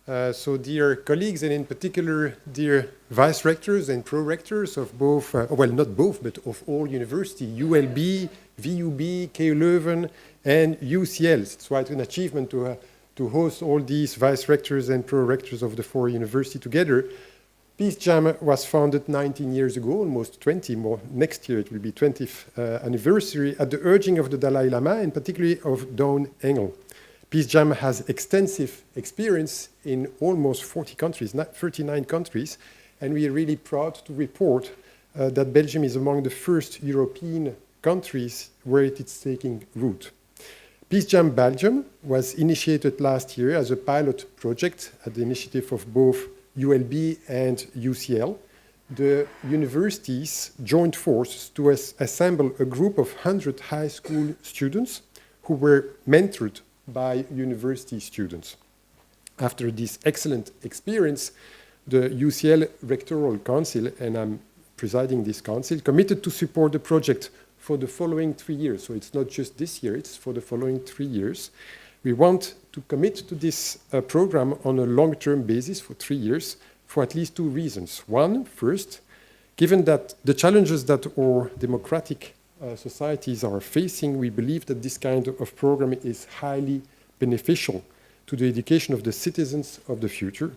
So dear colleagues, and in particular, dear vice-rectors and pro-rectors of both, well, not both, but of all universities, ULB, VUB, KU Leuven, and UCL. It's quite an achievement to host all these vice-rectors and pro-rectors of the four universities together. Peace Jam was founded 19 years ago, almost 20 more. Next year it will be 20th anniversary, at the urging of the Dalai Lama, and particularly of Dawn Engel. Peace Jam has extensive experience in almost 40 countries, 39 countries, and we are really proud to report that Belgium is among the first European countries where it is taking root. Peace Jam Belgium was initiated last year as a pilot project at the initiative of both ULB and UCL. The universities joined forces to assemble a group of 100 high school students who were mentored by university students. After this excellent experience, the UCL Rectoral Council, and I'm presiding this council, committed to support the project for the following 3 years. So it's not just this year, it's for the following 3 years. We want to commit to this program on a long-term basis for 3 years for at least 2 reasons. One, first, given that the challenges that our democratic societies are facing, we believe that this kind of program is highly beneficial to the education of the citizens of the future.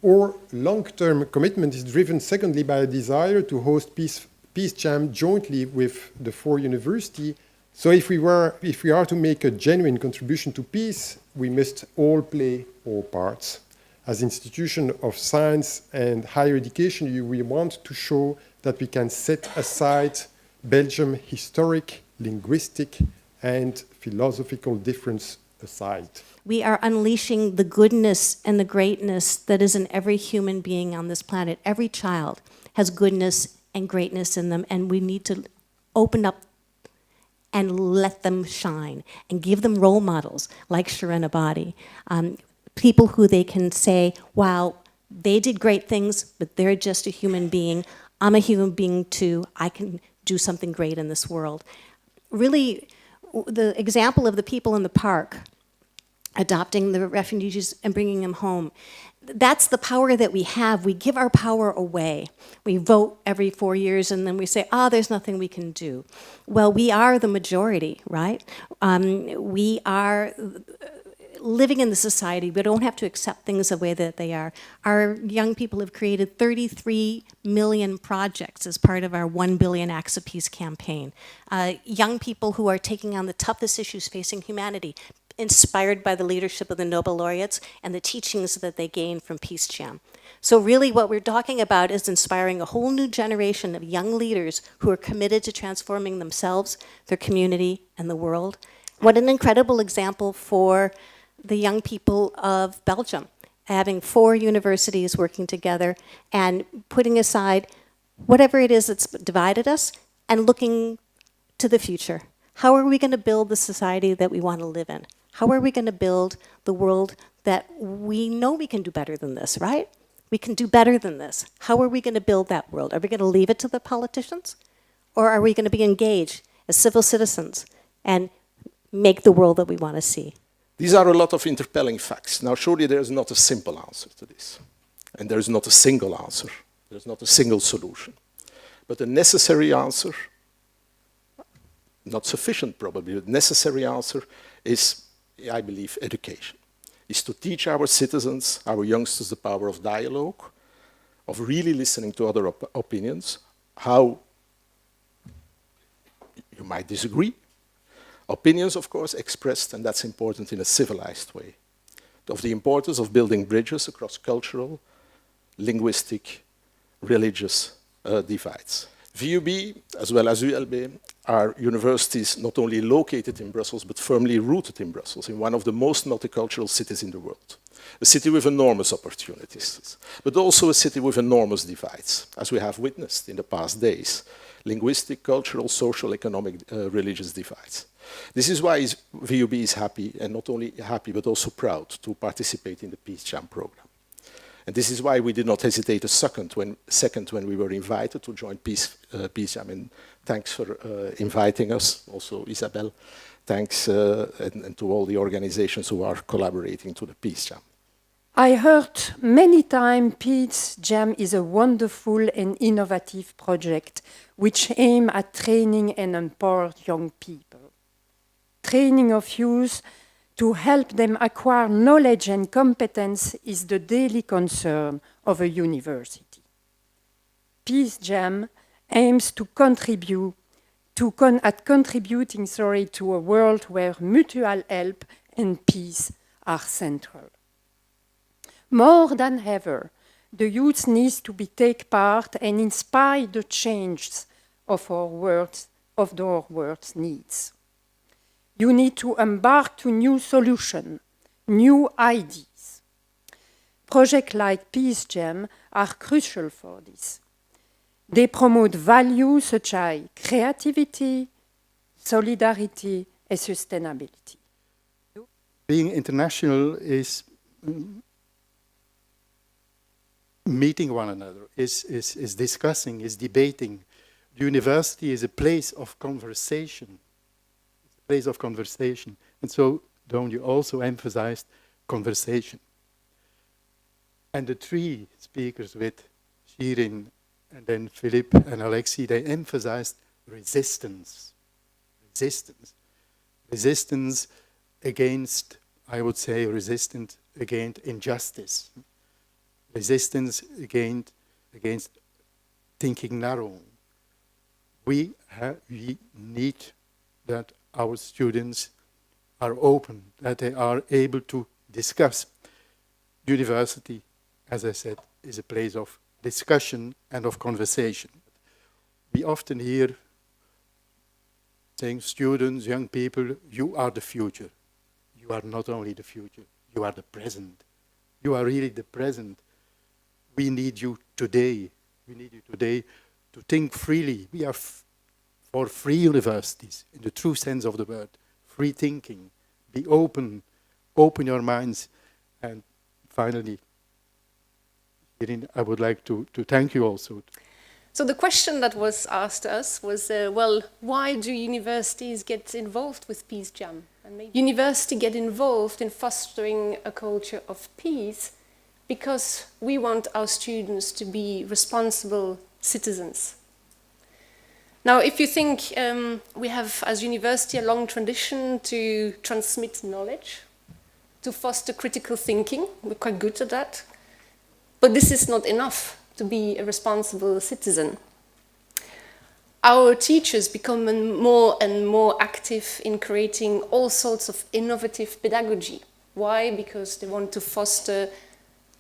Our long-term commitment is driven, secondly, by a desire to host Peace Jam jointly with the four universities. So if we are to make a genuine contribution to peace, we must all play our parts. As institution of science and higher education, we want to show that we can set aside Belgium's historic, linguistic, and philosophical difference aside. We are unleashing the goodness and the greatness that is in every human being on this planet. Every child has goodness and greatness in them, and we need to open up and let them shine and give them role models like Shirin Ebadi, people who they can say, wow, they did great things, but they're just a human being. I'm a human being too. I can do something great in this world. Really, the example of the people in the park adopting the refugees and bringing them home, that's the power that we have. We give our power away. We vote every 4 years and then we say, there's nothing we can do. Well, we are the majority, right? We are living in the society. We don't have to accept things the way that they are. Our young people have created 33 million projects as part of our 1 billion Acts of Peace campaign. Young people who are taking on the toughest issues facing humanity, inspired by the leadership of the Nobel laureates and the teachings that they gained from Peace Jam. So really what we're talking about is inspiring a whole new generation of young leaders who are committed to transforming themselves, their community, and the world. What an incredible example for the young people of Belgium, having 4 universities working together and putting aside whatever it is that's divided us and looking to the future. How are we going to build the society that we want to live in? How are we going to build the world that we know we can do better than this, right? We can do better than this. How are we going to build that world? Are we going to leave it to the politicians? Or are we going to be engaged as civil citizens and make the world that we want to see? These are a lot of interpelling facts. Now, surely there is not a simple answer to this. And there is not a single answer. There's not a single solution. But a necessary answer, not sufficient probably, but necessary answer is, I believe, education. Is to teach our citizens, our youngsters, the power of dialogue, of really listening to other opinions, how you might disagree. Opinions, of course, expressed, and that's important, in a civilized way. Of the importance of building bridges across cultural, linguistic, religious divides. VUB, as well as ULB, are universities not only located in Brussels, but firmly rooted in Brussels, in one of the most multicultural cities in the world. A city with enormous opportunities, but also a city with enormous divides, as we have witnessed in the past days. Linguistic, cultural, social, economic, religious divides. This is why VUB is happy, and not only happy, but also proud to participate in the Peace Jam program. And this is why we did not hesitate a second when we were invited to join Peace Jam. And thanks for inviting us, also Isabel. Thanks and to all the organizations who are collaborating to the Peace Jam. I heard many times Peace Jam is a wonderful and innovative project which aims at training and empower young people. Training of youth to help them acquire knowledge and competence is the daily concern of a university. Peace Jam aims to contributing to a world where mutual help and peace are central. More than ever, the youth needs to take part and inspire the changes of our world's needs. You need to embark to new solutions, new ideas. Projects like Peace Jam are crucial for this. They promote values such as creativity, solidarity, and sustainability. Being international is meeting one another, is discussing, is debating. The university is a place of conversation. It's a place of conversation. And so, Dawn, you also emphasized conversation. And the three speakers with Shirin and then Philippe and Alexei, they emphasized resistance. Resistance. Resistance against, I would say, resistance against injustice. Resistance against thinking narrow. We need that our students are open, that they are able to discuss. University, as I said, is a place of discussion and of conversation. We often hear saying, students, young people, you are the future. You are not only the future, you are the present. You are really the present. We need you today. We need you today to think freely. We are for free universities, in the true sense of the word. Free thinking. Be open. Open your minds. And finally, Shirin, I would like to thank you also. So the question that was asked us was, well, why do universities get involved with Peace Jam? And maybe university get involved in fostering a culture of peace because we want our students to be responsible citizens. Now, if you think we have, as university, a long tradition to transmit knowledge, to foster critical thinking, we're quite good at that, but this is not enough to be a responsible citizen. Our teachers become more and more active in creating all sorts of innovative pedagogy. Why? Because they want to foster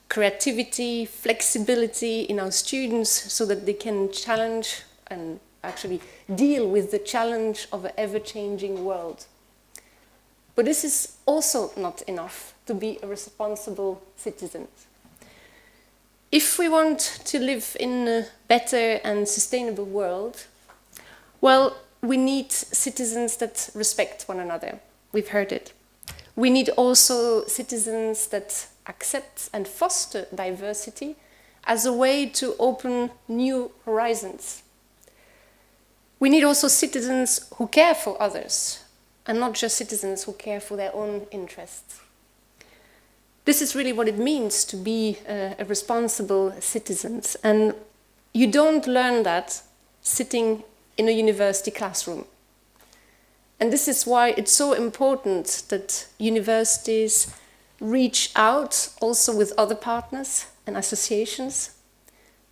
creativity, flexibility in our students so that they can challenge and actually deal with the challenge of an ever-changing world. But this is also not enough to be a responsible citizen. If we want to live in a better and sustainable world, well, we need citizens that respect one another. We've heard it. We need also citizens that accept and foster diversity as a way to open new horizons. We need also citizens who care for others, and not just citizens who care for their own interests. This is really what it means to be a responsible citizen. And you don't learn that sitting in a university classroom. And this is why it's so important that universities reach out also with other partners and associations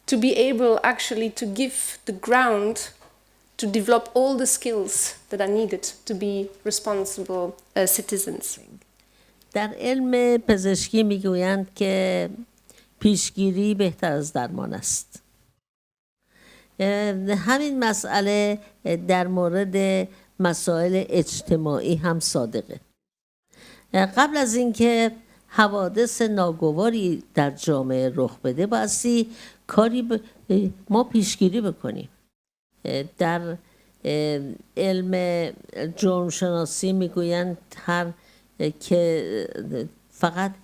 to be able actually to give the ground to develop all the skills that are needed to be responsible citizens. در علم پزشکی میگویند که پیشگیری بهتر از درمان است. همین مسئله در مورد مسائل اجتماعی هم صادقه. قبل از اینکه حوادث ناگواری در جامعه رخ بده بایستی کاری ما پیشگیری بکنیم. در علم جرم شناسی میگویند که فقط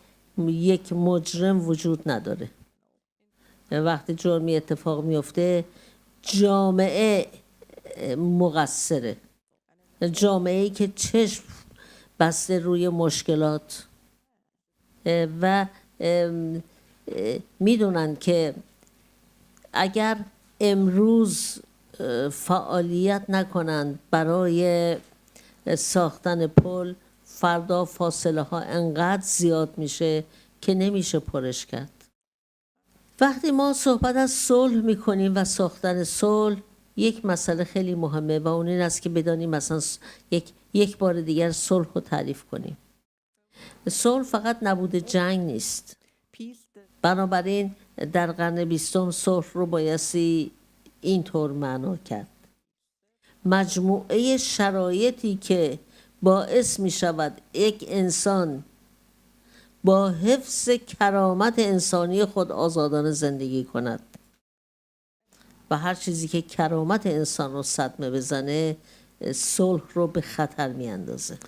یک مجرم وجود نداره. وقتی جرمی اتفاق میفته جامعه مقصره. جامعه‌ای که چشم بسته روی مشکلات و میدونن که اگر امروز فعالیت نکنند برای ساختن پل، فردا فاصله ها انقدر زیاد میشه که نمیشه پرش کرد. وقتی ما صحبت از صلح میکنیم و ساختن صلح، یک مسئله خیلی مهمه و اون این است که بدانیم مثلا یک بار دیگر صلح رو تعریف کنیم. صلح فقط نبود جنگ نیست. بنابراین در قرن 20 صلح رو بایستی اینطور معنا کرد: مجموعه شرایطی که باعث می شود یک انسان با حفظ کرامت انسانی خود آزادانه زندگی کند و هر چیزی که کرامت انسان رو صدمه بزنه صلح رو به خطر می اندازه.